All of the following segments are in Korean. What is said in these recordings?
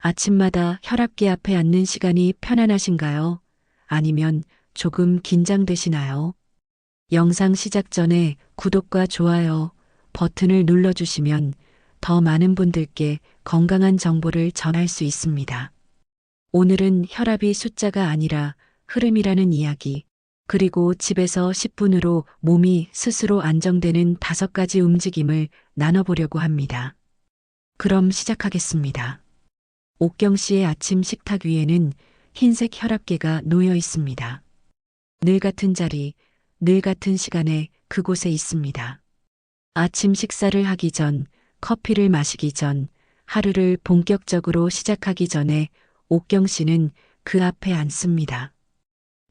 아침마다 혈압계 앞에 앉는 시간이 편안하신가요? 아니면 조금 긴장되시나요? 영상 시작 전에 구독과 좋아요 버튼을 눌러주시면 더 많은 분들께 건강한 정보를 전할 수 있습니다. 오늘은 혈압이 숫자가 아니라 흐름이라는 이야기, 그리고 집에서 10분으로 몸이 스스로 안정되는 5가지 움직임을 나눠보려고 합니다. 그럼 시작하겠습니다. 옥경 씨의 아침 식탁 위에는 흰색 혈압계가 놓여 있습니다. 늘 같은 자리, 늘 같은 시간에 그곳에 있습니다. 아침 식사를 하기 전, 커피를 마시기 전, 하루를 본격적으로 시작하기 전에 옥경 씨는 그 앞에 앉습니다.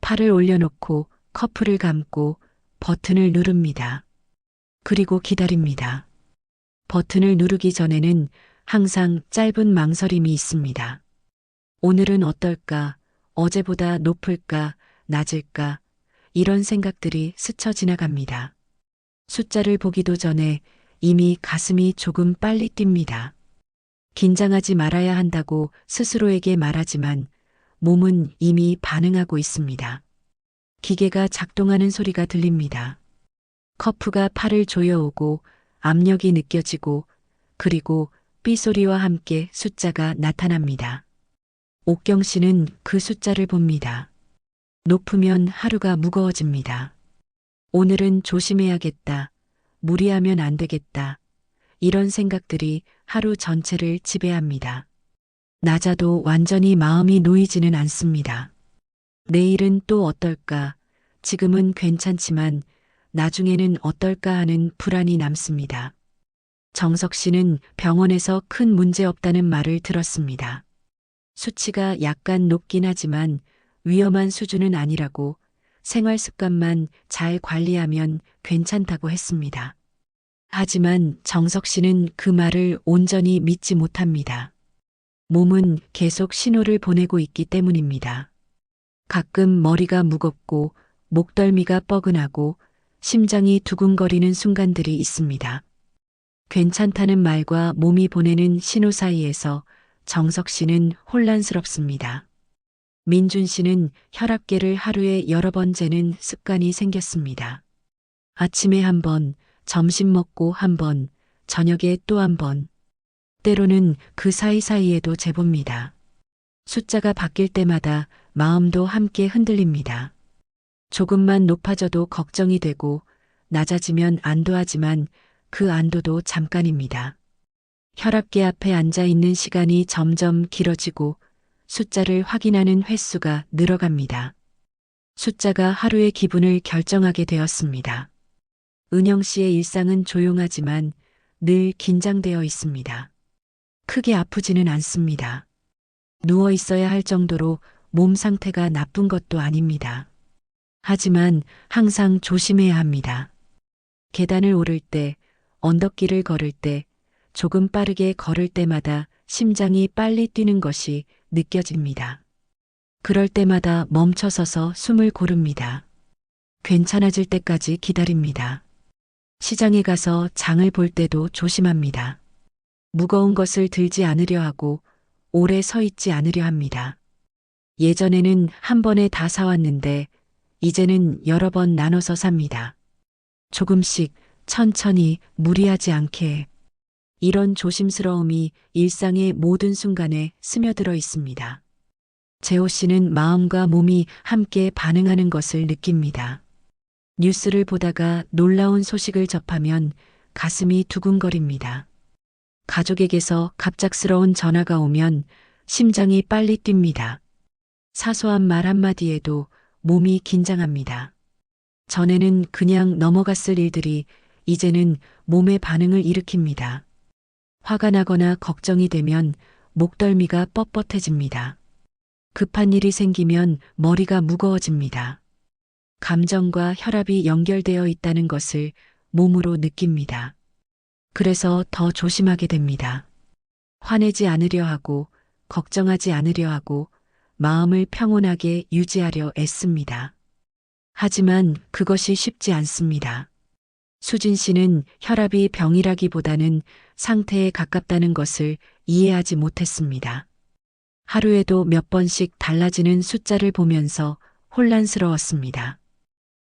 팔을 올려놓고 커프를 감고 버튼을 누릅니다. 그리고 기다립니다. 버튼을 누르기 전에는 항상 짧은 망설임이 있습니다. 오늘은 어떨까? 어제보다 높을까? 낮을까? 이런 생각들이 스쳐 지나갑니다. 숫자를 보기도 전에 이미 가슴이 조금 빨리 뜁니다. 긴장하지 말아야 한다고 스스로에게 말하지만 몸은 이미 반응하고 있습니다. 기계가 작동하는 소리가 들립니다. 커프가 팔을 조여오고 압력이 느껴지고 그리고 삐소리와 함께 숫자가 나타납니다. 옥경 씨는 그 숫자를 봅니다. 높으면 하루가 무거워집니다. 오늘은 조심해야겠다. 무리하면 안 되겠다. 이런 생각들이 하루 전체를 지배합니다. 낮아도 완전히 마음이 놓이지는 않습니다. 내일은 또 어떨까? 지금은 괜찮지만 나중에는 어떨까 하는 불안이 남습니다. 정석 씨는 병원에서 큰 문제 없다는 말을 들었습니다. 수치가 약간 높긴 하지만 위험한 수준은 아니라고, 생활 습관만 잘 관리하면 괜찮다고 했습니다. 하지만 정석 씨는 그 말을 온전히 믿지 못합니다. 몸은 계속 신호를 보내고 있기 때문입니다. 가끔 머리가 무겁고 목덜미가 뻐근하고 심장이 두근거리는 순간들이 있습니다. 괜찮다는 말과 몸이 보내는 신호 사이에서 정석 씨는 혼란스럽습니다. 민준 씨는 혈압계를 하루에 여러 번 재는 습관이 생겼습니다. 아침에 한 번, 점심 먹고 한 번, 저녁에 또 한 번. 때로는 그 사이사이에도 재봅니다. 숫자가 바뀔 때마다 마음도 함께 흔들립니다. 조금만 높아져도 걱정이 되고 낮아지면 안도하지만 그 안도도 잠깐입니다. 혈압계 앞에 앉아 있는 시간이 점점 길어지고 숫자를 확인하는 횟수가 늘어갑니다. 숫자가 하루의 기분을 결정하게 되었습니다. 은영 씨의 일상은 조용하지만 늘 긴장되어 있습니다. 크게 아프지는 않습니다. 누워 있어야 할 정도로 몸 상태가 나쁜 것도 아닙니다. 하지만 항상 조심해야 합니다. 계단을 오를 때, 언덕길을 걸을 때, 조금 빠르게 걸을 때마다 심장이 빨리 뛰는 것이 느껴집니다. 그럴 때마다 멈춰서서 숨을 고릅니다. 괜찮아질 때까지 기다립니다. 시장에 가서 장을 볼 때도 조심합니다. 무거운 것을 들지 않으려 하고 오래 서 있지 않으려 합니다. 예전에는 한 번에 다 사왔는데 이제는 여러 번 나눠서 삽니다. 조금씩 천천히 무리하지 않게. 이런 조심스러움이 일상의 모든 순간에 스며들어 있습니다. 재호 씨는 마음과 몸이 함께 반응하는 것을 느낍니다. 뉴스를 보다가 놀라운 소식을 접하면 가슴이 두근거립니다. 가족에게서 갑작스러운 전화가 오면 심장이 빨리 뜁니다. 사소한 말 한마디에도 몸이 긴장합니다. 전에는 그냥 넘어갔을 일들이 이제는 몸의 반응을 일으킵니다. 화가 나거나 걱정이 되면 목덜미가 뻣뻣해집니다. 급한 일이 생기면 머리가 무거워집니다. 감정과 혈압이 연결되어 있다는 것을 몸으로 느낍니다. 그래서 더 조심하게 됩니다. 화내지 않으려 하고, 걱정하지 않으려 하고, 마음을 평온하게 유지하려 애씁니다. 하지만 그것이 쉽지 않습니다. 수진 씨는 혈압이 병이라기보다는 상태에 가깝다는 것을 이해하지 못했습니다. 하루에도 몇 번씩 달라지는 숫자를 보면서 혼란스러웠습니다.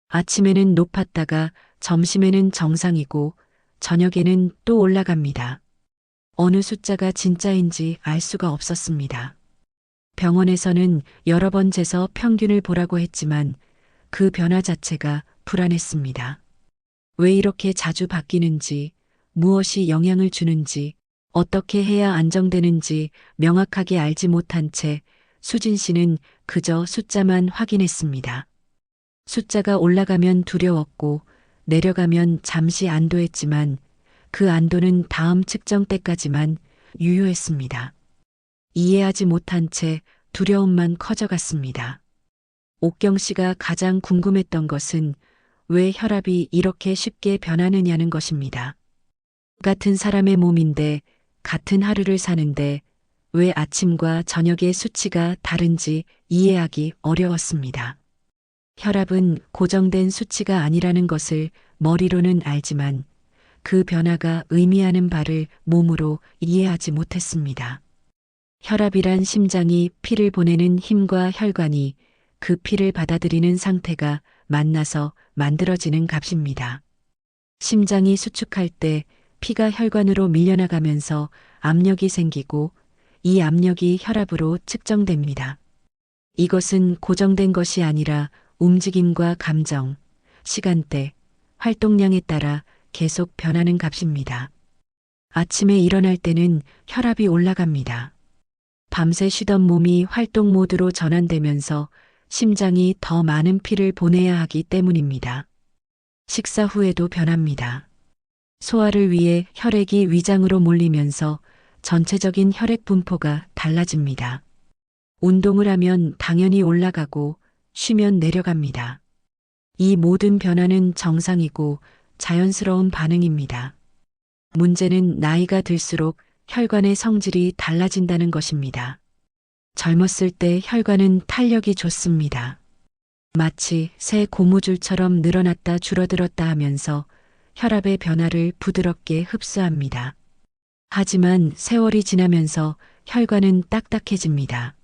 아침에는 높았다가 점심에는 정상이고 저녁에는 또 올라갑니다. 어느 숫자가 진짜인지 알 수가 없었습니다. 병원에서는 여러 번 재서 평균을 보라고 했지만 그 변화 자체가 불안했습니다. 왜 이렇게 자주 바뀌는지, 무엇이 영향을 주는지, 어떻게 해야 안정되는지 명확하게 알지 못한 채 수진 씨는 그저 숫자만 확인했습니다. 숫자가 올라가면 두려웠고 내려가면 잠시 안도했지만 그 안도는 다음 측정 때까지만 유효했습니다. 이해하지 못한 채 두려움만 커져갔습니다. 옥경 씨가 가장 궁금했던 것은 왜 혈압이 이렇게 쉽게 변하느냐는 것입니다. 같은 사람의 몸인데 같은 하루를 사는데 왜 아침과 저녁의 수치가 다른지 이해하기 어려웠습니다. 혈압은 고정된 수치가 아니라는 것을 머리로는 알지만 그 변화가 의미하는 바를 몸으로 이해하지 못했습니다. 혈압이란 심장이 피를 보내는 힘과 혈관이 그 피를 받아들이는 상태가 만나서 만들어지는 값입니다. 심장이 수축할 때 피가 혈관으로 밀려나가면서 압력이 생기고 이 압력이 혈압으로 측정됩니다. 이것은 고정된 것이 아니라 움직임과 감정, 시간대, 활동량에 따라 계속 변하는 값입니다. 아침에 일어날 때는 혈압이 올라갑니다. 밤새 쉬던 몸이 활동 모드로 전환되면서 심장이 더 많은 피를 보내야 하기 때문입니다. 식사 후에도 변합니다. 소화를 위해 혈액이 위장으로 몰리면서 전체적인 혈액 분포가 달라집니다. 운동을 하면 당연히 올라가고 쉬면 내려갑니다. 이 모든 변화는 정상이고 자연스러운 반응입니다. 문제는 나이가 들수록 혈관의 성질이 달라진다는 것입니다. 젊었을 때 혈관은 탄력이 좋습니다. 마치 새 고무줄처럼 늘어났다 줄어들었다 하면서 혈압의 변화를 부드럽게 흡수합니다. 하지만 세월이 지나면서 혈관은 딱딱해집니다.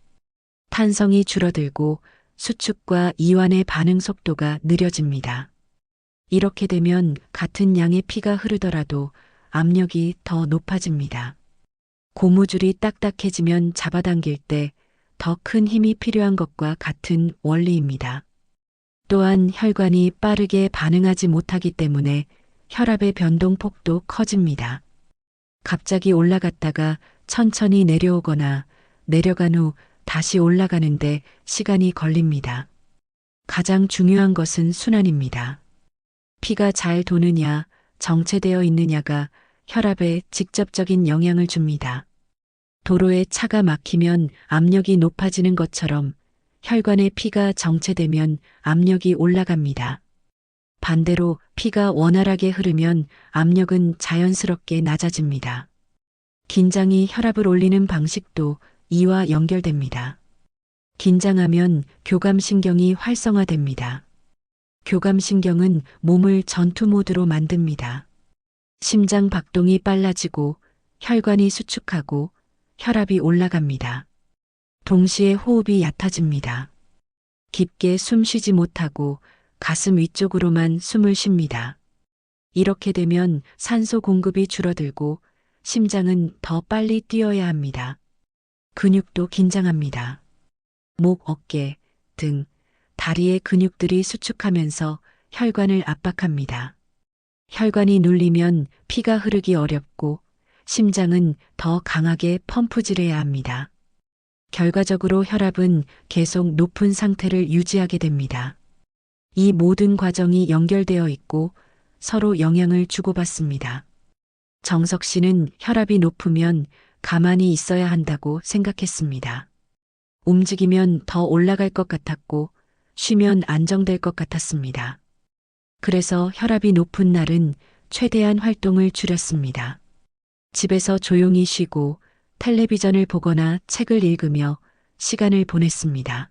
탄성이 줄어들고 수축과 이완의 반응 속도가 느려집니다. 이렇게 되면 같은 양의 피가 흐르더라도 압력이 더 높아집니다. 고무줄이 딱딱해지면 잡아당길 때 더 큰 힘이 필요한 것과 같은 원리입니다. 또한 혈관이 빠르게 반응하지 못하기 때문에 혈압의 변동폭도 커집니다. 갑자기 올라갔다가 천천히 내려오거나 내려간 후 다시 올라가는데 시간이 걸립니다. 가장 중요한 것은 순환입니다. 피가 잘 도느냐, 정체되어 있느냐가 혈압에 직접적인 영향을 줍니다. 도로에 차가 막히면 압력이 높아지는 것처럼 혈관에 피가 정체되면 압력이 올라갑니다. 반대로 피가 원활하게 흐르면 압력은 자연스럽게 낮아집니다. 긴장이 혈압을 올리는 방식도 이와 연결됩니다. 긴장하면 교감신경이 활성화됩니다. 교감신경은 몸을 전투 모드로 만듭니다. 심장 박동이 빨라지고 혈관이 수축하고 혈압이 올라갑니다. 동시에 호흡이 얕아집니다. 깊게 숨 쉬지 못하고 가슴 위쪽으로만 숨을 쉽니다. 이렇게 되면 산소 공급이 줄어들고 심장은 더 빨리 뛰어야 합니다. 근육도 긴장합니다. 목, 어깨, 등, 다리의 근육들이 수축하면서 혈관을 압박합니다. 혈관이 눌리면 피가 흐르기 어렵고 심장은 더 강하게 펌프질해야 합니다. 결과적으로 혈압은 계속 높은 상태를 유지하게 됩니다. 이 모든 과정이 연결되어 있고 서로 영향을 주고받습니다. 정석 씨는 혈압이 높으면 가만히 있어야 한다고 생각했습니다. 움직이면 더 올라갈 것 같았고 쉬면 안정될 것 같았습니다. 그래서 혈압이 높은 날은 최대한 활동을 줄였습니다. 집에서 조용히 쉬고 텔레비전을 보거나 책을 읽으며 시간을 보냈습니다.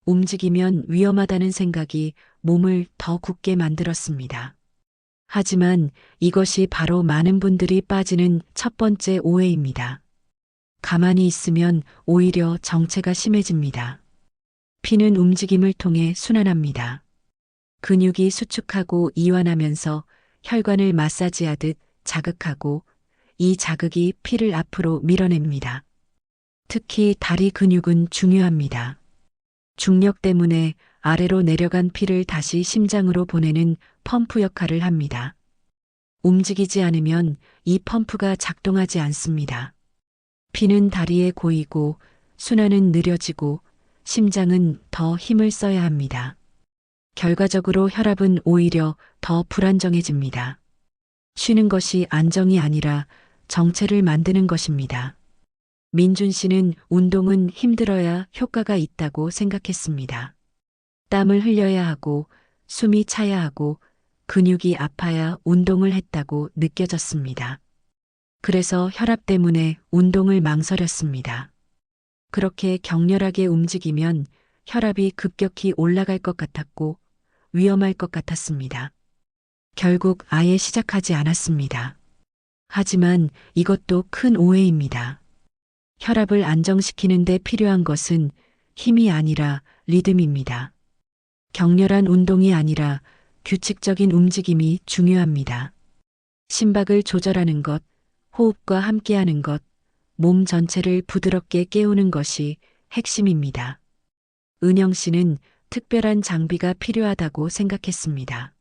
움직이면 위험하다는 생각이 몸을 더 굳게 만들었습니다. 하지만 이것이 바로 많은 분들이 빠지는 첫 번째 오해입니다. 가만히 있으면 오히려 정체가 심해집니다. 피는 움직임을 통해 순환합니다. 근육이 수축하고 이완하면서 혈관을 마사지하듯 자극하고 이 자극이 피를 앞으로 밀어냅니다. 특히 다리 근육은 중요합니다. 중력 때문에 아래로 내려간 피를 다시 심장으로 보내는 펌프 역할을 합니다. 움직이지 않으면 이 펌프가 작동하지 않습니다. 피는 다리에 고이고 순환은 느려지고 심장은 더 힘을 써야 합니다. 결과적으로 혈압은 오히려 더 불안정해집니다. 쉬는 것이 안정이 아니라 정체를 만드는 것입니다. 민준 씨는 운동은 힘들어야 효과가 있다고 생각했습니다. 땀을 흘려야 하고 숨이 차야 하고 근육이 아파야 운동을 했다고 느껴졌습니다. 그래서 혈압 때문에 운동을 망설였습니다. 그렇게 격렬하게 움직이면 혈압이 급격히 올라갈 것 같았고 위험할 것 같았습니다. 결국 아예 시작하지 않았습니다. 하지만 이것도 큰 오해입니다. 혈압을 안정시키는 데 필요한 것은 힘이 아니라 리듬입니다. 격렬한 운동이 아니라 규칙적인 움직임이 중요합니다. 심박을 조절하는 것, 호흡과 함께하는 것, 몸 전체를 부드럽게 깨우는 것이 핵심입니다. 은영 씨는 특별한 장비가 필요하다고 생각했습니다.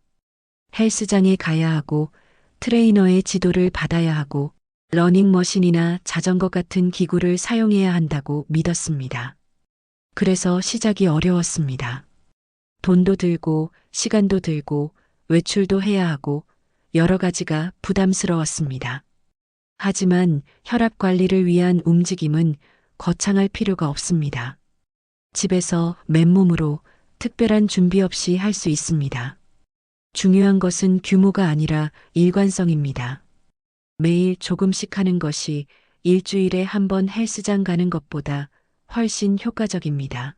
헬스장에 가야 하고 트레이너의 지도를 받아야 하고 러닝머신이나 자전거 같은 기구를 사용해야 한다고 믿었습니다. 그래서 시작이 어려웠습니다. 돈도 들고 시간도 들고 외출도 해야 하고 여러 가지가 부담스러웠습니다. 하지만 혈압 관리를 위한 움직임은 거창할 필요가 없습니다. 집에서 맨몸으로 특별한 준비 없이 할 수 있습니다. 중요한 것은 규모가 아니라 일관성입니다. 매일 조금씩 하는 것이 일주일에 한 번 헬스장 가는 것보다 훨씬 효과적입니다.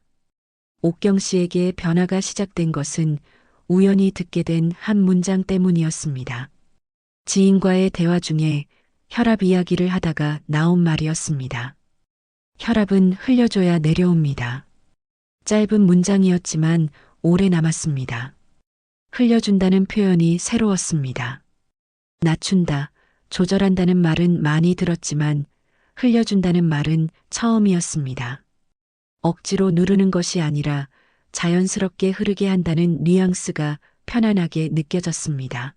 옥경 씨에게 변화가 시작된 것은 우연히 듣게 된 한 문장 때문이었습니다. 지인과의 대화 중에 혈압 이야기를 하다가 나온 말이었습니다. 혈압은 흘려줘야 내려옵니다. 짧은 문장이었지만 오래 남았습니다. 흘려준다는 표현이 새로웠습니다. 낮춘다, 조절한다는 말은 많이 들었지만 흘려준다는 말은 처음이었습니다. 억지로 누르는 것이 아니라 자연스럽게 흐르게 한다는 뉘앙스가 편안하게 느껴졌습니다.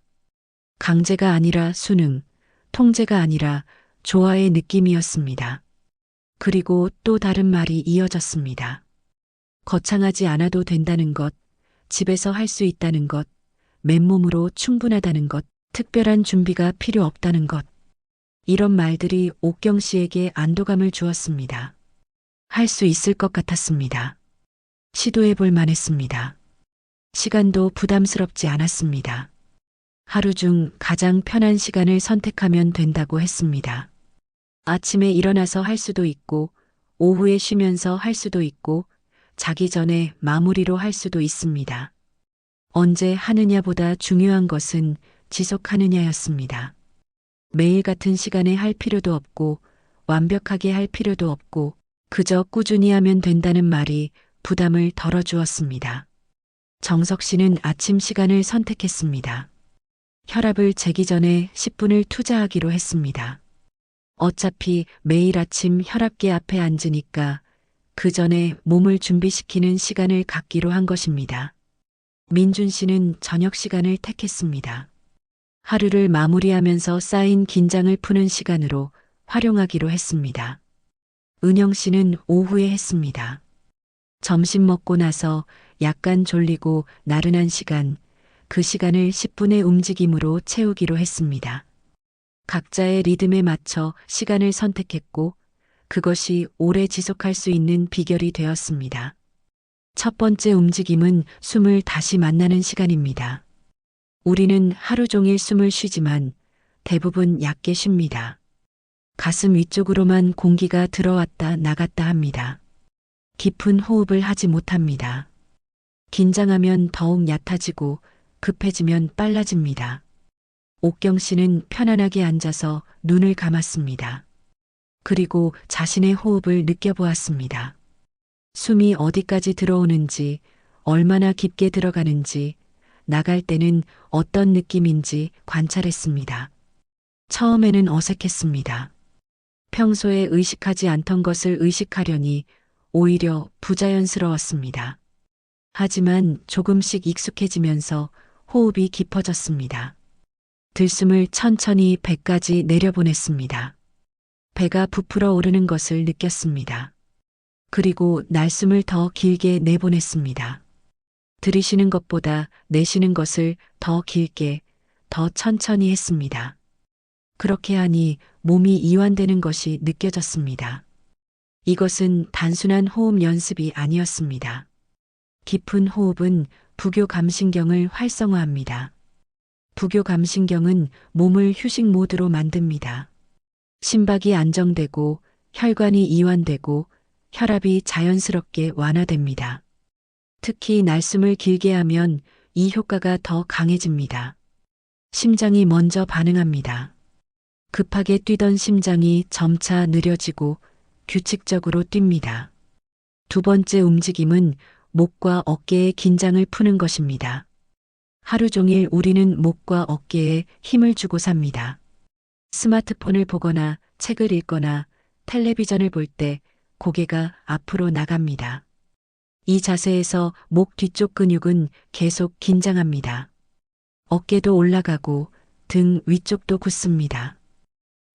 강제가 아니라 수능, 통제가 아니라 조화의 느낌이었습니다. 그리고 또 다른 말이 이어졌습니다. 거창하지 않아도 된다는 것, 집에서 할 수 있다는 것, 맨몸으로 충분하다는 것, 특별한 준비가 필요 없다는 것. 이런 말들이 옥경 씨에게 안도감을 주었습니다. 할 수 있을 것 같았습니다. 시도해 볼 만했습니다. 시간도 부담스럽지 않았습니다. 하루 중 가장 편한 시간을 선택하면 된다고 했습니다. 아침에 일어나서 할 수도 있고, 오후에 쉬면서 할 수도 있고, 자기 전에 마무리로 할 수도 있습니다. 언제 하느냐보다 중요한 것은 지속하느냐였습니다. 매일 같은 시간에 할 필요도 없고 완벽하게 할 필요도 없고 그저 꾸준히 하면 된다는 말이 부담을 덜어주었습니다. 정석 씨는 아침 시간을 선택했습니다. 혈압을 재기 전에 10분을 투자하기로 했습니다. 어차피 매일 아침 혈압계 앞에 앉으니까 그 전에 몸을 준비시키는 시간을 갖기로 한 것입니다. 민준 씨는 저녁 시간을 택했습니다. 하루를 마무리하면서 쌓인 긴장을 푸는 시간으로 활용하기로 했습니다. 은영 씨는 오후에 했습니다. 점심 먹고 나서 약간 졸리고 나른한 시간, 그 시간을 10분의 움직임으로 채우기로 했습니다. 각자의 리듬에 맞춰 시간을 선택했고 그것이 오래 지속할 수 있는 비결이 되었습니다. 첫 번째 움직임은 숨을 다시 만나는 시간입니다. 우리는 하루 종일 숨을 쉬지만 대부분 얕게 쉽니다. 가슴 위쪽으로만 공기가 들어왔다 나갔다 합니다. 깊은 호흡을 하지 못합니다. 긴장하면 더욱 얕아지고 급해지면 빨라집니다. 옥경 씨는 편안하게 앉아서 눈을 감았습니다. 그리고 자신의 호흡을 느껴보았습니다. 숨이 어디까지 들어오는지, 얼마나 깊게 들어가는지, 나갈 때는 어떤 느낌인지 관찰했습니다. 처음에는 어색했습니다. 평소에 의식하지 않던 것을 의식하려니 오히려 부자연스러웠습니다. 하지만 조금씩 익숙해지면서 호흡이 깊어졌습니다. 들숨을 천천히 배까지 내려보냈습니다. 배가 부풀어 오르는 것을 느꼈습니다. 그리고 날숨을 더 길게 내보냈습니다. 들이쉬는 것보다 내쉬는 것을 더 길게, 더 천천히 했습니다. 그렇게 하니 몸이 이완되는 것이 느껴졌습니다. 이것은 단순한 호흡 연습이 아니었습니다. 깊은 호흡은 부교감신경을 활성화합니다. 부교감신경은 몸을 휴식 모드로 만듭니다. 심박이 안정되고 혈관이 이완되고 혈압이 자연스럽게 완화됩니다. 특히 날숨을 길게 하면 이 효과가 더 강해집니다. 심장이 먼저 반응합니다. 급하게 뛰던 심장이 점차 느려지고 규칙적으로 뜁니다. 두 번째 움직임은 목과 어깨의 긴장을 푸는 것입니다. 하루 종일 우리는 목과 어깨에 힘을 주고 삽니다. 스마트폰을 보거나 책을 읽거나 텔레비전을 볼 때 고개가 앞으로 나갑니다. 이 자세에서 목 뒤쪽 근육은 계속 긴장합니다. 어깨도 올라가고 등 위쪽도 굳습니다.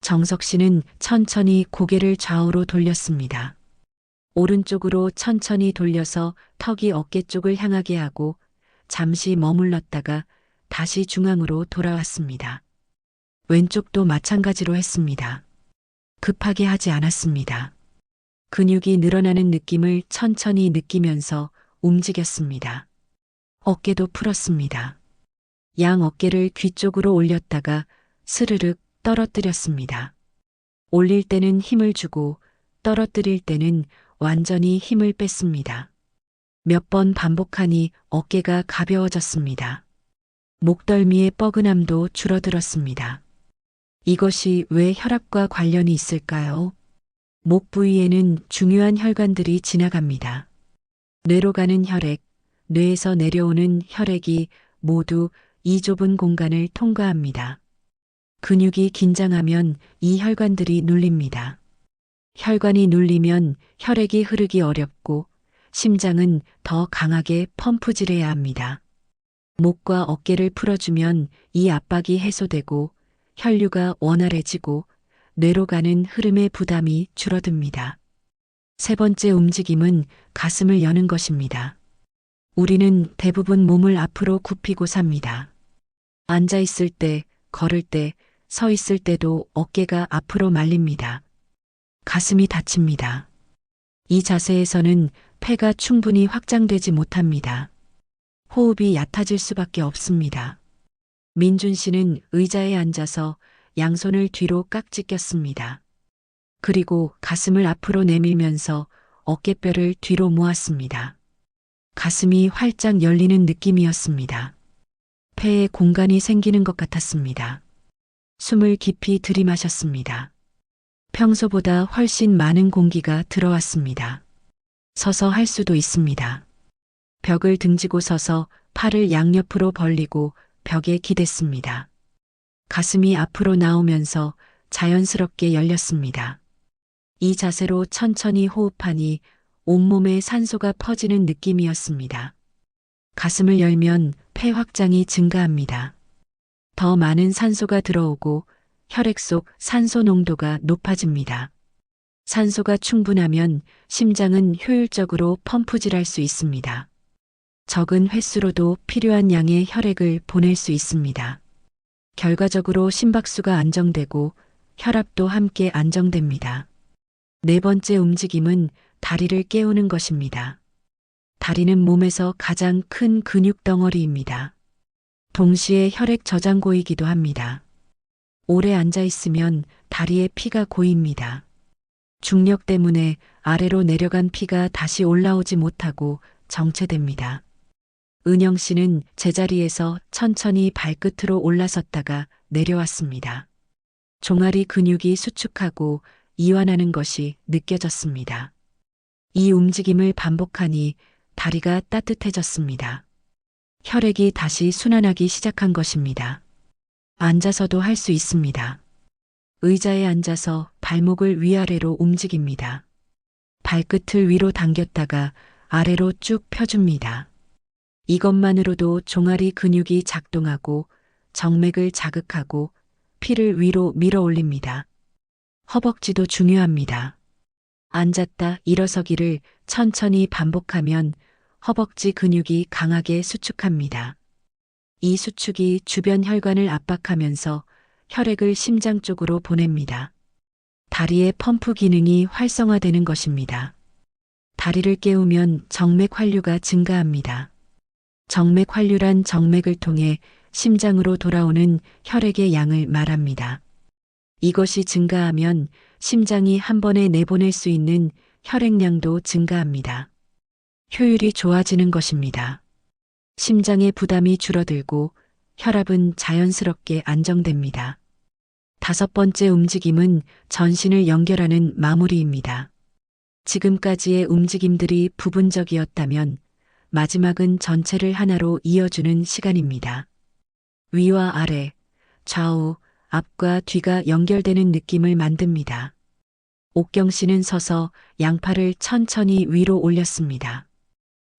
정석 씨는 천천히 고개를 좌우로 돌렸습니다. 오른쪽으로 천천히 돌려서 턱이 어깨 쪽을 향하게 하고 잠시 머물렀다가 다시 중앙으로 돌아왔습니다. 왼쪽도 마찬가지로 했습니다. 급하게 하지 않았습니다. 근육이 늘어나는 느낌을 천천히 느끼면서 움직였습니다. 어깨도 풀었습니다. 양 어깨를 귀 쪽으로 올렸다가 스르륵 떨어뜨렸습니다. 올릴 때는 힘을 주고 떨어뜨릴 때는 완전히 힘을 뺐습니다. 몇 번 반복하니 어깨가 가벼워졌습니다. 목덜미의 뻐근함도 줄어들었습니다. 이것이 왜 혈압과 관련이 있을까요? 목 부위에는 중요한 혈관들이 지나갑니다. 뇌로 가는 혈액, 뇌에서 내려오는 혈액이 모두 이 좁은 공간을 통과합니다. 근육이 긴장하면 이 혈관들이 눌립니다. 혈관이 눌리면 혈액이 흐르기 어렵고 심장은 더 강하게 펌프질해야 합니다. 목과 어깨를 풀어주면 이 압박이 해소되고 혈류가 원활해지고 뇌로 가는 흐름의 부담이 줄어듭니다. 세 번째 움직임은 가슴을 여는 것입니다. 우리는 대부분 몸을 앞으로 굽히고 삽니다. 앉아 있을 때, 걸을 때, 서 있을 때도 어깨가 앞으로 말립니다. 가슴이 다칩니다. 이 자세에서는 폐가 충분히 확장되지 못합니다. 호흡이 얕아질 수밖에 없습니다. 민준 씨는 의자에 앉아서 양손을 뒤로 깍지 꼈습니다. 그리고 가슴을 앞으로 내밀면서 어깨뼈를 뒤로 모았습니다. 가슴이 활짝 열리는 느낌이었습니다. 폐에 공간이 생기는 것 같았습니다. 숨을 깊이 들이마셨습니다. 평소보다 훨씬 많은 공기가 들어왔습니다. 서서 할 수도 있습니다. 벽을 등지고 서서 팔을 양옆으로 벌리고 벽에 기댔습니다. 가슴이 앞으로 나오면서 자연스럽게 열렸습니다. 이 자세로 천천히 호흡하니 온몸에 산소가 퍼지는 느낌이었습니다. 가슴을 열면 폐 확장이 증가합니다. 더 많은 산소가 들어오고 혈액 속 산소 농도가 높아집니다. 산소가 충분하면 심장은 효율적으로 펌프질할 수 있습니다. 적은 횟수로도 필요한 양의 혈액을 보낼 수 있습니다. 결과적으로 심박수가 안정되고 혈압도 함께 안정됩니다. 네 번째 움직임은 다리를 깨우는 것입니다. 다리는 몸에서 가장 큰 근육 덩어리입니다. 동시에 혈액 저장고이기도 합니다. 오래 앉아 있으면 다리에 피가 고입니다. 중력 때문에 아래로 내려간 피가 다시 올라오지 못하고 정체됩니다. 은영 씨는 제자리에서 천천히 발끝으로 올라섰다가 내려왔습니다. 종아리 근육이 수축하고 이완하는 것이 느껴졌습니다. 이 움직임을 반복하니 다리가 따뜻해졌습니다. 혈액이 다시 순환하기 시작한 것입니다. 앉아서도 할 수 있습니다. 의자에 앉아서 발목을 위아래로 움직입니다. 발끝을 위로 당겼다가 아래로 쭉 펴줍니다. 이것만으로도 종아리 근육이 작동하고 정맥을 자극하고 피를 위로 밀어 올립니다. 허벅지도 중요합니다. 앉았다 일어서기를 천천히 반복하면 허벅지 근육이 강하게 수축합니다. 이 수축이 주변 혈관을 압박하면서 혈액을 심장 쪽으로 보냅니다. 다리의 펌프 기능이 활성화되는 것입니다. 다리를 깨우면 정맥 환류가 증가합니다. 정맥 환류란 정맥을 통해 심장으로 돌아오는 혈액의 양을 말합니다. 이것이 증가하면 심장이 한 번에 내보낼 수 있는 혈액량도 증가합니다. 효율이 좋아지는 것입니다. 심장의 부담이 줄어들고 혈압은 자연스럽게 안정됩니다. 5번째 움직임은 전신을 연결하는 마무리입니다. 지금까지의 움직임들이 부분적이었다면 마지막은 전체를 하나로 이어주는 시간입니다. 위와 아래, 좌우, 앞과 뒤가 연결되는 느낌을 만듭니다. 옥경 씨는 서서 양팔을 천천히 위로 올렸습니다.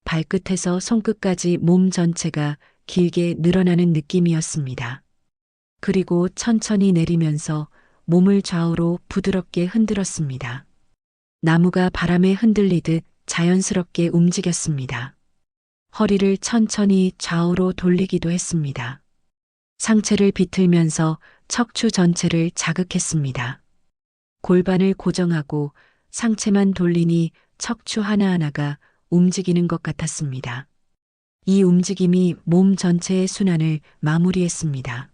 발끝에서 손끝까지 몸 전체가 길게 늘어나는 느낌이었습니다. 그리고 천천히 내리면서 몸을 좌우로 부드럽게 흔들었습니다. 나무가 바람에 흔들리듯 자연스럽게 움직였습니다. 허리를 천천히 좌우로 돌리기도 했습니다. 상체를 비틀면서 척추 전체를 자극했습니다. 골반을 고정하고 상체만 돌리니 척추 하나하나가 움직이는 것 같았습니다. 이 움직임이 몸 전체의 순환을 마무리했습니다.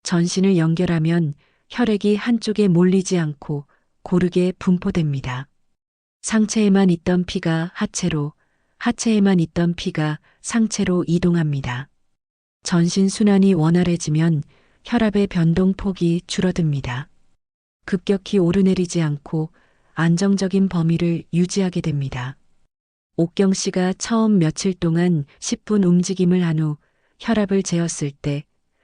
전신을 연결하면 혈액이 한쪽에 몰리지 않고 고르게 분포됩니다. 상체에만 있던 피가 하체로, 하체에만 있던 피가 상체로 이동합니다. 전신 순환이 원활해지면 혈압의 변동폭이 줄어듭니다. 급격히 오르내리지 않고 안정적인 범위를 유지하게 됩니다. 옥경 씨가 처음 며칠 동안 10분 움직임을 한 후 혈압을 재었을 때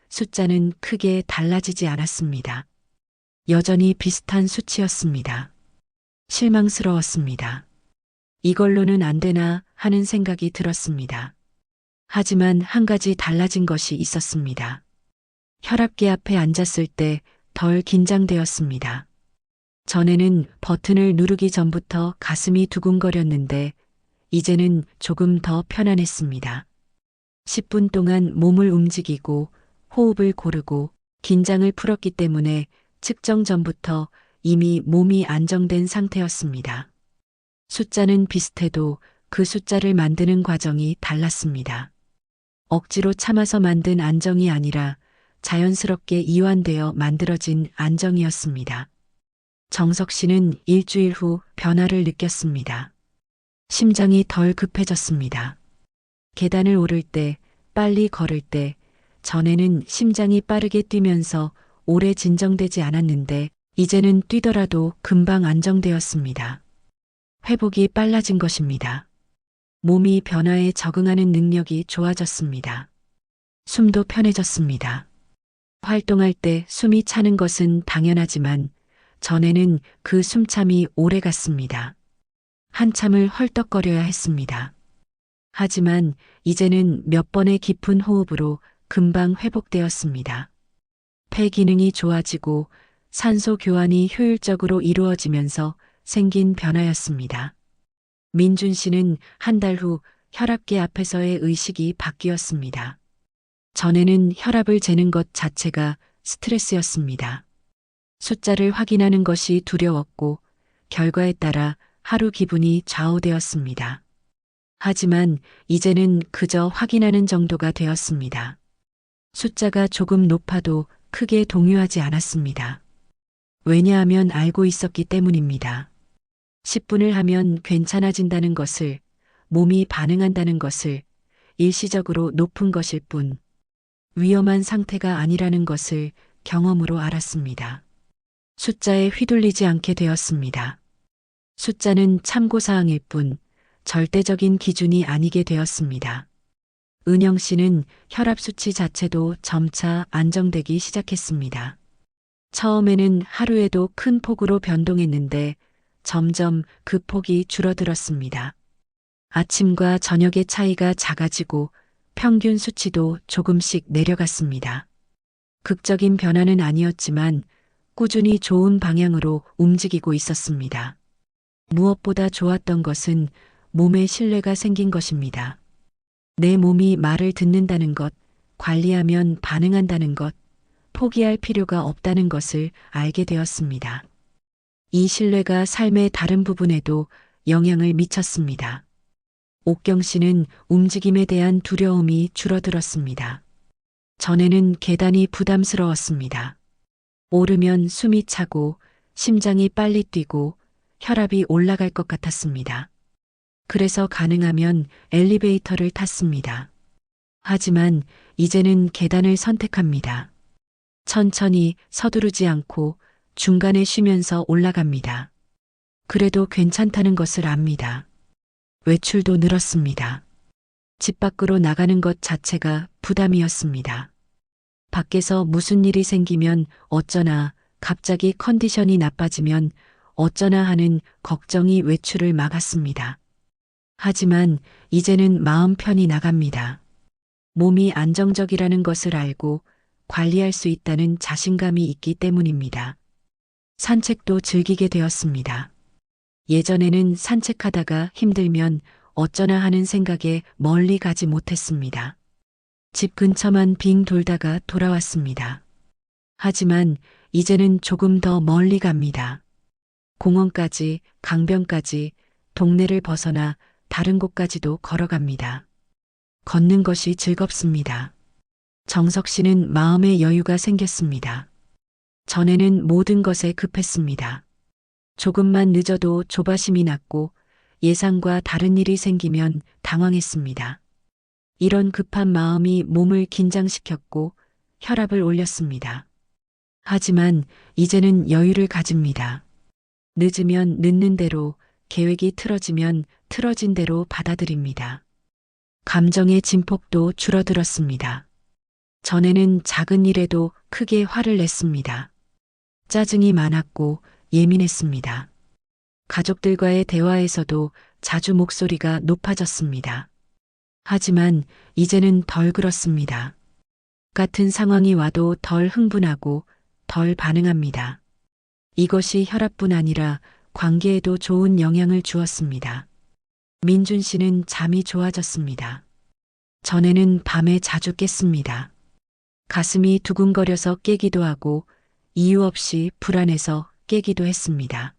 숫자는 크게 달라지지 않았습니다. 여전히 비슷한 수치였습니다. 실망스러웠습니다. 이걸로는 안 되나 하는 생각이 들었습니다. 하지만 한 가지 달라진 것이 있었습니다. 혈압계 앞에 앉았을 때 덜 긴장되었습니다. 전에는 버튼을 누르기 전부터 가슴이 두근거렸는데 이제는 조금 더 편안했습니다. 10분 동안 몸을 움직이고 호흡을 고르고 긴장을 풀었기 때문에 측정 전부터 이미 몸이 안정된 상태였습니다. 숫자는 비슷해도 그 숫자를 만드는 과정이 달랐습니다. 억지로 참아서 만든 안정이 아니라 자연스럽게 이완되어 만들어진 안정이었습니다. 정석 씨는 일주일 후 변화를 느꼈습니다. 심장이 덜 급해졌습니다. 계단을 오를 때, 빨리 걸을 때, 전에는 심장이 빠르게 뛰면서 오래 진정되지 않았는데 이제는 뛰더라도 금방 안정되었습니다. 회복이 빨라진 것입니다. 몸이 변화에 적응하는 능력이 좋아졌습니다. 숨도 편해졌습니다. 활동할 때 숨이 차는 것은 당연하지만 전에는 그 숨참이 오래 갔습니다. 한참을 헐떡거려야 했습니다. 하지만 이제는 몇 번의 깊은 호흡으로 금방 회복되었습니다. 폐 기능이 좋아지고 산소 교환이 효율적으로 이루어지면서 생긴 변화였습니다. 민준 씨는 한 달 후 혈압계 앞에서의 의식이 바뀌었습니다. 전에는 혈압을 재는 것 자체가 스트레스였습니다. 숫자를 확인하는 것이 두려웠고 결과에 따라 하루 기분이 좌우되었습니다. 하지만 이제는 그저 확인하는 정도가 되었습니다. 숫자가 조금 높아도 크게 동요하지 않았습니다. 왜냐하면 알고 있었기 때문입니다. 10분을 하면 괜찮아진다는 것을, 몸이 반응한다는 것을, 일시적으로 높은 것일 뿐, 위험한 상태가 아니라는 것을 경험으로 알았습니다. 숫자에 휘둘리지 않게 되었습니다. 숫자는 참고사항일 뿐 절대적인 기준이 아니게 되었습니다. 은영 씨는 혈압 수치 자체도 점차 안정되기 시작했습니다. 처음에는 하루에도 큰 폭으로 변동했는데 점점 그 폭이 줄어들었습니다. 아침과 저녁의 차이가 작아지고 평균 수치도 조금씩 내려갔습니다. 극적인 변화는 아니었지만 꾸준히 좋은 방향으로 움직이고 있었습니다. 무엇보다 좋았던 것은 몸에 신뢰가 생긴 것입니다. 내 몸이 말을 듣는다는 것, 관리하면 반응한다는 것, 포기할 필요가 없다는 것을 알게 되었습니다. 이 신뢰가 삶의 다른 부분에도 영향을 미쳤습니다. 옥경 씨는 움직임에 대한 두려움이 줄어들었습니다. 전에는 계단이 부담스러웠습니다. 오르면 숨이 차고 심장이 빨리 뛰고 혈압이 올라갈 것 같았습니다. 그래서 가능하면 엘리베이터를 탔습니다. 하지만 이제는 계단을 선택합니다. 천천히 서두르지 않고 중간에 쉬면서 올라갑니다. 그래도 괜찮다는 것을 압니다. 외출도 늘었습니다. 집 밖으로 나가는 것 자체가 부담이었습니다. 밖에서 무슨 일이 생기면 어쩌나, 갑자기 컨디션이 나빠지면 어쩌나 하는 걱정이 외출을 막았습니다. 하지만 이제는 마음 편히 나갑니다. 몸이 안정적이라는 것을 알고 관리할 수 있다는 자신감이 있기 때문입니다. 산책도 즐기게 되었습니다. 예전에는 산책하다가 힘들면 어쩌나 하는 생각에 멀리 가지 못했습니다. 집 근처만 빙 돌다가 돌아왔습니다. 하지만 이제는 조금 더 멀리 갑니다. 공원까지, 강변까지, 동네를 벗어나 다른 곳까지도 걸어갑니다. 걷는 것이 즐겁습니다. 정석 씨는 마음의 여유가 생겼습니다. 전에는 모든 것에 급했습니다. 조금만 늦어도 조바심이 났고 예상과 다른 일이 생기면 당황했습니다. 이런 급한 마음이 몸을 긴장시켰고 혈압을 올렸습니다. 하지만 이제는 여유를 가집니다. 늦으면 늦는 대로, 계획이 틀어지면 틀어진 대로 받아들입니다. 감정의 진폭도 줄어들었습니다. 전에는 작은 일에도 크게 화를 냈습니다. 짜증이 많았고 예민했습니다. 가족들과의 대화에서도 자주 목소리가 높아졌습니다. 하지만 이제는 덜 그렇습니다. 같은 상황이 와도 덜 흥분하고 덜 반응합니다. 이것이 혈압뿐 아니라 관계에도 좋은 영향을 주었습니다. 민준 씨는 잠이 좋아졌습니다. 전에는 밤에 자주 깼습니다. 가슴이 두근거려서 깨기도 하고 이유 없이 불안해서 깨기도 했습니다.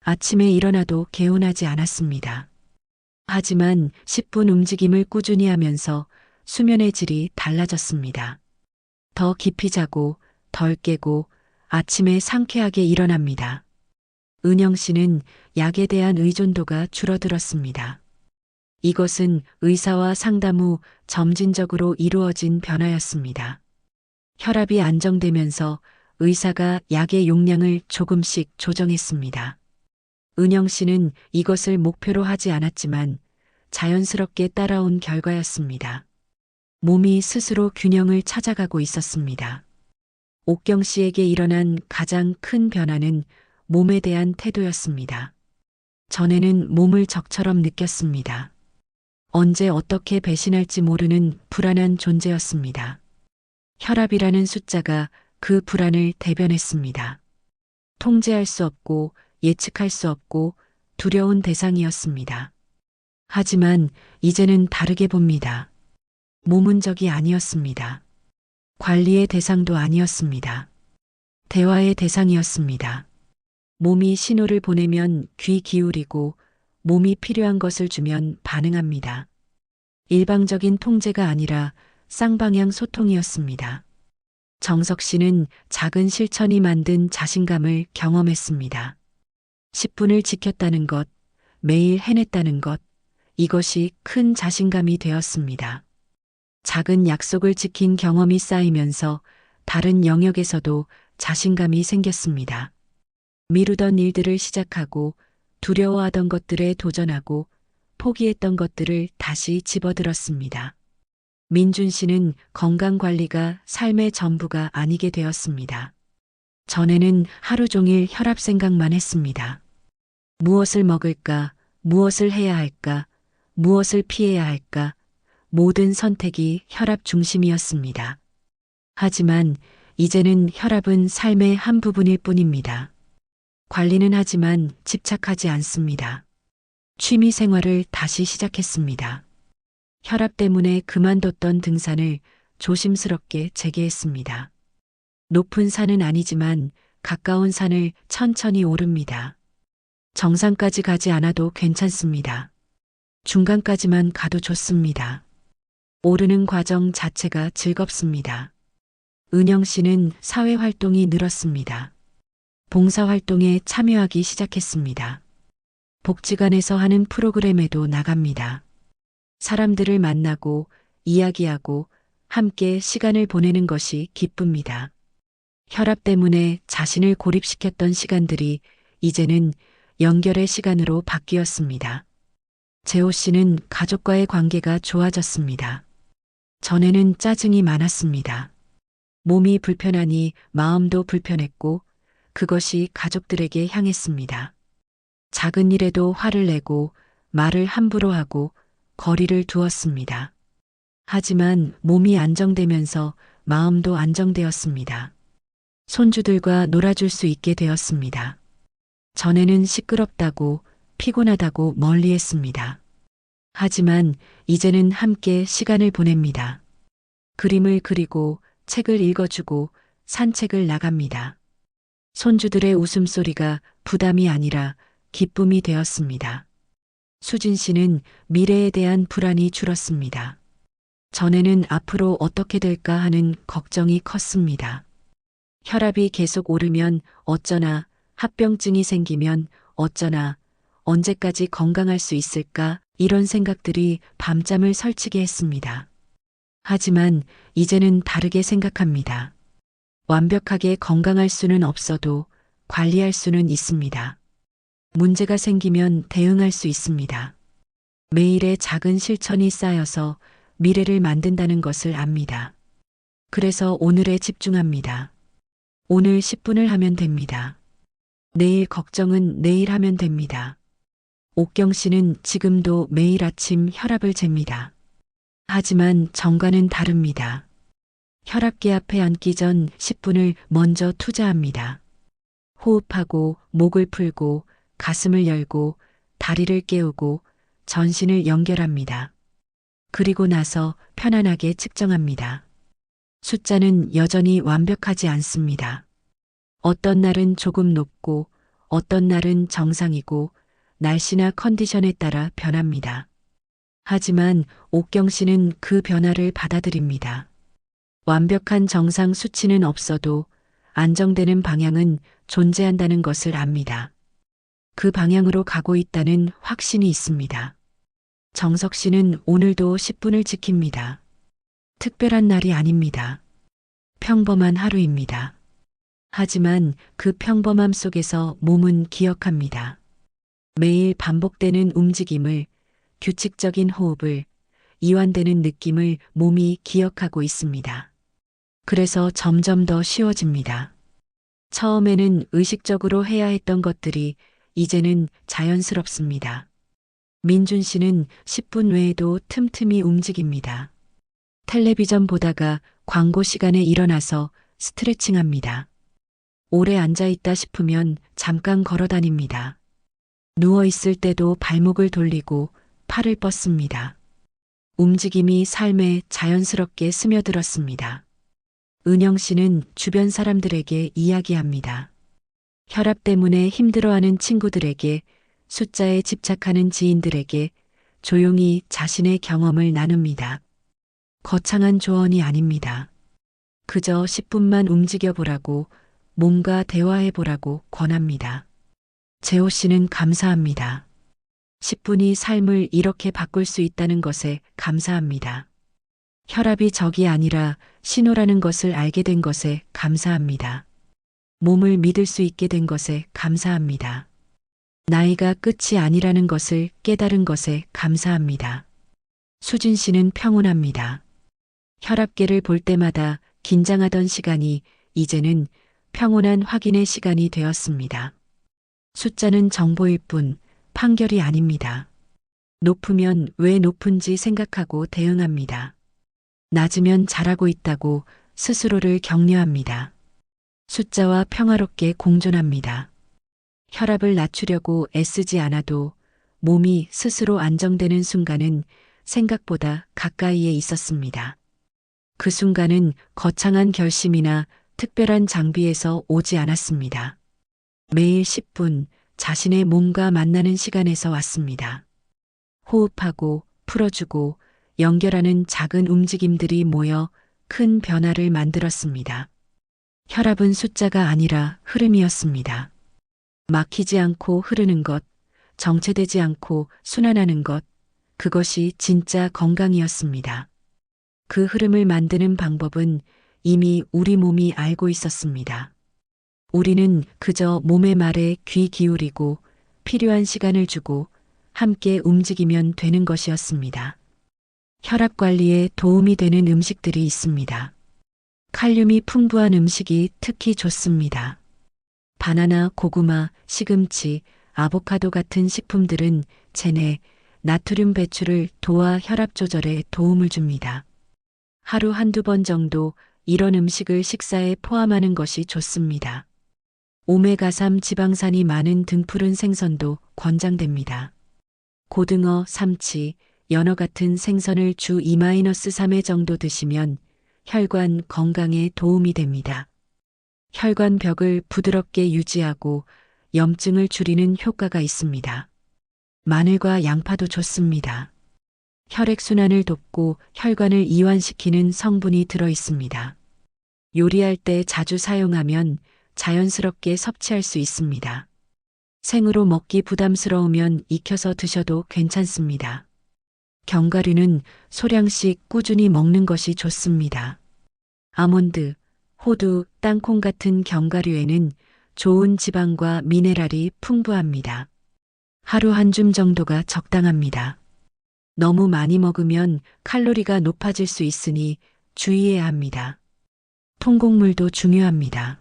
아침에 일어나도 개운하지 않았습니다. 하지만 10분 움직임을 꾸준히 하면서 수면의 질이 달라졌습니다. 더 깊이 자고 덜 깨고 아침에 상쾌하게 일어납니다. 은영 씨는 약에 대한 의존도가 줄어들었습니다. 이것은 의사와 상담 후 점진적으로 이루어진 변화였습니다. 혈압이 안정되면서 의사가 약의 용량을 조금씩 조정했습니다. 은영 씨는 이것을 목표로 하지 않았지만 자연스럽게 따라온 결과였습니다. 몸이 스스로 균형을 찾아가고 있었습니다. 옥경 씨에게 일어난 가장 큰 변화는 몸에 대한 태도였습니다. 전에는 몸을 적처럼 느꼈습니다. 언제 어떻게 배신할지 모르는 불안한 존재였습니다. 혈압이라는 숫자가 그 불안을 대변했습니다. 통제할 수 없고 예측할 수 없고 두려운 대상이었습니다. 하지만 이제는 다르게 봅니다. 몸은 적이 아니었습니다. 관리의 대상도 아니었습니다. 대화의 대상이었습니다. 몸이 신호를 보내면 귀 기울이고 몸이 필요한 것을 주면 반응합니다. 일방적인 통제가 아니라 쌍방향 소통이었습니다. 정석 씨는 작은 실천이 만든 자신감을 경험했습니다. 10분을 지켰다는 것, 매일 해냈다는 것, 이것이 큰 자신감이 되었습니다. 작은 약속을 지킨 경험이 쌓이면서 다른 영역에서도 자신감이 생겼습니다. 미루던 일들을 시작하고 두려워하던 것들에 도전하고 포기했던 것들을 다시 집어들었습니다. 민준 씨는 건강 관리가 삶의 전부가 아니게 되었습니다. 전에는 하루 종일 혈압 생각만 했습니다. 무엇을 먹을까, 무엇을 해야 할까, 무엇을 피해야 할까, 모든 선택이 혈압 중심이었습니다. 하지만 이제는 혈압은 삶의 한 부분일 뿐입니다. 관리는 하지만 집착하지 않습니다. 취미 생활을 다시 시작했습니다. 혈압 때문에 그만뒀던 등산을 조심스럽게 재개했습니다. 높은 산은 아니지만 가까운 산을 천천히 오릅니다. 정상까지 가지 않아도 괜찮습니다. 중간까지만 가도 좋습니다. 오르는 과정 자체가 즐겁습니다. 은영 씨는 사회 활동이 늘었습니다. 봉사 활동에 참여하기 시작했습니다. 복지관에서 하는 프로그램에도 나갑니다. 사람들을 만나고 이야기하고 함께 시간을 보내는 것이 기쁩니다. 혈압 때문에 자신을 고립시켰던 시간들이 이제는 연결의 시간으로 바뀌었습니다. 재호 씨는 가족과의 관계가 좋아졌습니다. 전에는 짜증이 많았습니다. 몸이 불편하니 마음도 불편했고 그것이 가족들에게 향했습니다. 작은 일에도 화를 내고 말을 함부로 하고 거리를 두었습니다. 하지만 몸이 안정되면서 마음도 안정되었습니다. 손주들과 놀아줄 수 있게 되었습니다. 전에는 시끄럽다고 피곤하다고 멀리했습니다. 하지만 이제는 함께 시간을 보냅니다. 그림을 그리고 책을 읽어주고 산책을 나갑니다. 손주들의 웃음소리가 부담이 아니라 기쁨이 되었습니다. 수진 씨는 미래에 대한 불안이 줄었습니다. 전에는 앞으로 어떻게 될까 하는 걱정이 컸습니다. 혈압이 계속 오르면 어쩌나, 합병증이 생기면 어쩌나, 언제까지 건강할 수 있을까 이런 생각들이 밤잠을 설치게 했습니다. 하지만 이제는 다르게 생각합니다. 완벽하게 건강할 수는 없어도 관리할 수는 있습니다. 문제가 생기면 대응할 수 있습니다. 매일의 작은 실천이 쌓여서 미래를 만든다는 것을 압니다. 그래서 오늘에 집중합니다. 오늘 10분을 하면 됩니다. 내일 걱정은 내일 하면 됩니다. 옥경 씨는 지금도 매일 아침 혈압을 잽니다. 하지만 전과는 다릅니다. 혈압계 앞에 앉기 전 10분을 먼저 투자합니다. 호흡하고 목을 풀고 가슴을 열고 다리를 깨우고 전신을 연결합니다. 그리고 나서 편안하게 측정합니다. 숫자는 여전히 완벽하지 않습니다. 어떤 날은 조금 높고 어떤 날은 정상이고 날씨나 컨디션에 따라 변합니다. 하지만 옥경 씨는 그 변화를 받아들입니다. 완벽한 정상 수치는 없어도 안정되는 방향은 존재한다는 것을 압니다. 그 방향으로 가고 있다는 확신이 있습니다. 정석 씨는 오늘도 10분을 지킵니다. 특별한 날이 아닙니다. 평범한 하루입니다. 하지만 그 평범함 속에서 몸은 기억합니다. 매일 반복되는 움직임을, 규칙적인 호흡을, 이완되는 느낌을 몸이 기억하고 있습니다. 그래서 점점 더 쉬워집니다. 처음에는 의식적으로 해야 했던 것들이 이제는 자연스럽습니다. 민준 씨는 10분 외에도 틈틈이 움직입니다. 텔레비전 보다가 광고 시간에 일어나서 스트레칭합니다. 오래 앉아있다 싶으면 잠깐 걸어 다닙니다. 누워있을 때도 발목을 돌리고 팔을 뻗습니다. 움직임이 삶에 자연스럽게 스며들었습니다. 은영 씨는 주변 사람들에게 이야기합니다. 혈압 때문에 힘들어하는 친구들에게, 숫자에 집착하는 지인들에게 조용히 자신의 경험을 나눕니다. 거창한 조언이 아닙니다. 그저 10분만 움직여보라고, 몸과 대화해보라고 권합니다. 재호 씨는 감사합니다. 10분이 삶을 이렇게 바꿀 수 있다는 것에 감사합니다. 혈압이 적이 아니라 신호라는 것을 알게 된 것에 감사합니다. 몸을 믿을 수 있게 된 것에 감사합니다. 나이가 끝이 아니라는 것을 깨달은 것에 감사합니다. 수진 씨는 평온합니다. 혈압계를 볼 때마다 긴장하던 시간이 이제는 평온한 확인의 시간이 되었습니다. 숫자는 정보일 뿐 판결이 아닙니다. 높으면 왜 높은지 생각하고 대응합니다. 낮으면 잘하고 있다고 스스로를 격려합니다. 숫자와 평화롭게 공존합니다. 혈압을 낮추려고 애쓰지 않아도 몸이 스스로 안정되는 순간은 생각보다 가까이에 있었습니다. 그 순간은 거창한 결심이나 특별한 장비에서 오지 않았습니다. 매일 10분 자신의 몸과 만나는 시간에서 왔습니다. 호흡하고 풀어주고 연결하는 작은 움직임들이 모여 큰 변화를 만들었습니다. 혈압은 숫자가 아니라 흐름이었습니다. 막히지 않고 흐르는 것, 정체되지 않고 순환하는 것, 그것이 진짜 건강이었습니다. 그 흐름을 만드는 방법은 이미 우리 몸이 알고 있었습니다. 우리는 그저 몸의 말에 귀 기울이고 필요한 시간을 주고 함께 움직이면 되는 것이었습니다. 혈압 관리에 도움이 되는 음식들이 있습니다. 칼륨이 풍부한 음식이 특히 좋습니다. 바나나, 고구마, 시금치, 아보카도 같은 식품들은 체내 나트륨 배출을 도와 혈압 조절에 도움을 줍니다. 하루 한두 번 정도 이런 음식을 식사에 포함하는 것이 좋습니다. 오메가3 지방산이 많은 등푸른 생선도 권장됩니다. 고등어, 삼치, 연어 같은 생선을 주 2-3회 정도 드시면 혈관 건강에 도움이 됩니다. 혈관벽을 부드럽게 유지하고 염증을 줄이는 효과가 있습니다. 마늘과 양파도 좋습니다. 혈액순환을 돕고 혈관을 이완시키는 성분이 들어 있습니다. 요리할 때 자주 사용하면 자연스럽게 섭취할 수 있습니다. 생으로 먹기 부담스러우면 익혀서 드셔도 괜찮습니다. 견과류는 소량씩 꾸준히 먹는 것이 좋습니다. 아몬드, 호두, 땅콩 같은 견과류에는 좋은 지방과 미네랄이 풍부합니다. 하루 한 줌 정도가 적당합니다. 너무 많이 먹으면 칼로리가 높아질 수 있으니 주의해야 합니다. 통곡물도 중요합니다.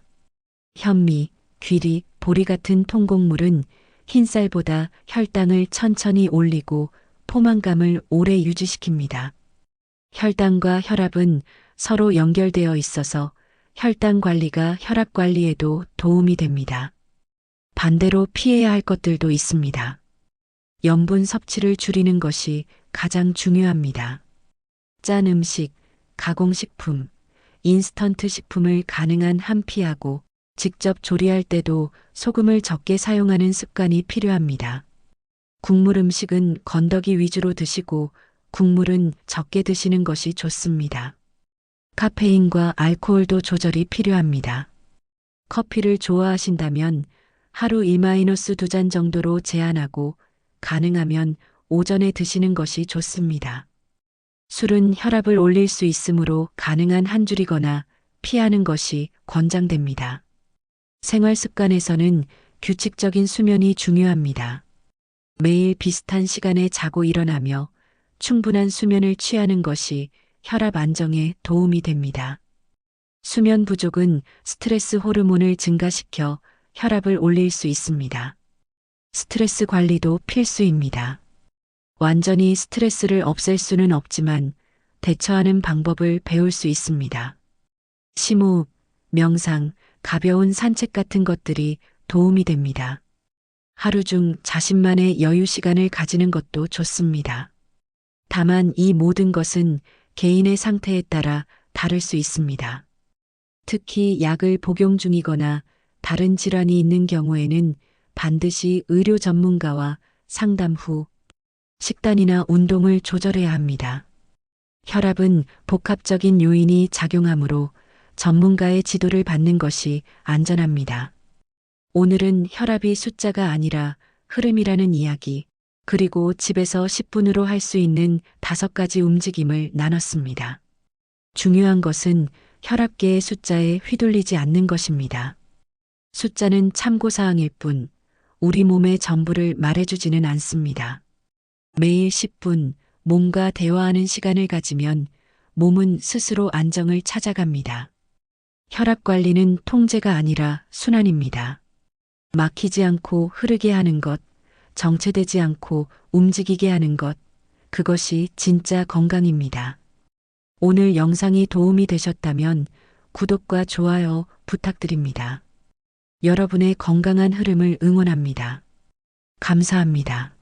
현미, 귀리, 보리 같은 통곡물은 흰쌀보다 혈당을 천천히 올리고 포만감을 오래 유지시킵니다. 혈당과 혈압은 서로 연결되어 있어서 혈당 관리가 혈압 관리에도 도움이 됩니다. 반대로 피해야 할 것들도 있습니다. 염분 섭취를 줄이는 것이 가장 중요합니다. 짠 음식, 가공식품, 인스턴트 식품을 가능한 한 피하고 직접 조리할 때도 소금을 적게 사용하는 습관이 필요합니다. 국물 음식은 건더기 위주로 드시고 국물은 적게 드시는 것이 좋습니다. 카페인과 알코올도 조절이 필요합니다. 커피를 좋아하신다면 하루 2-2잔 정도로 제한하고 가능하면 오전에 드시는 것이 좋습니다. 술은 혈압을 올릴 수 있으므로 가능한 한 줄이거나 피하는 것이 권장됩니다. 생활 습관에서는 규칙적인 수면이 중요합니다. 매일 비슷한 시간에 자고 일어나며 충분한 수면을 취하는 것이 혈압 안정에 도움이 됩니다. 수면 부족은 스트레스 호르몬을 증가시켜 혈압을 올릴 수 있습니다. 스트레스 관리도 필수입니다. 완전히 스트레스를 없앨 수는 없지만 대처하는 방법을 배울 수 있습니다. 심호흡, 명상, 가벼운 산책 같은 것들이 도움이 됩니다. 하루 중 자신만의 여유 시간을 가지는 것도 좋습니다. 다만 이 모든 것은 개인의 상태에 따라 다를 수 있습니다. 특히 약을 복용 중이거나 다른 질환이 있는 경우에는 반드시 의료 전문가와 상담 후 식단이나 운동을 조절해야 합니다. 혈압은 복합적인 요인이 작용하므로 전문가의 지도를 받는 것이 안전합니다. 오늘은 혈압이 숫자가 아니라 흐름이라는 이야기, 그리고 집에서 10분으로 할 수 있는 5가지 움직임을 나눴습니다. 중요한 것은 혈압계의 숫자에 휘둘리지 않는 것입니다. 숫자는 참고사항일 뿐 우리 몸의 전부를 말해주지는 않습니다. 매일 10분 몸과 대화하는 시간을 가지면 몸은 스스로 안정을 찾아갑니다. 혈압 관리는 통제가 아니라 순환입니다. 막히지 않고 흐르게 하는 것, 정체되지 않고 움직이게 하는 것, 그것이 진짜 건강입니다. 오늘 영상이 도움이 되셨다면 구독과 좋아요 부탁드립니다. 여러분의 건강한 흐름을 응원합니다. 감사합니다.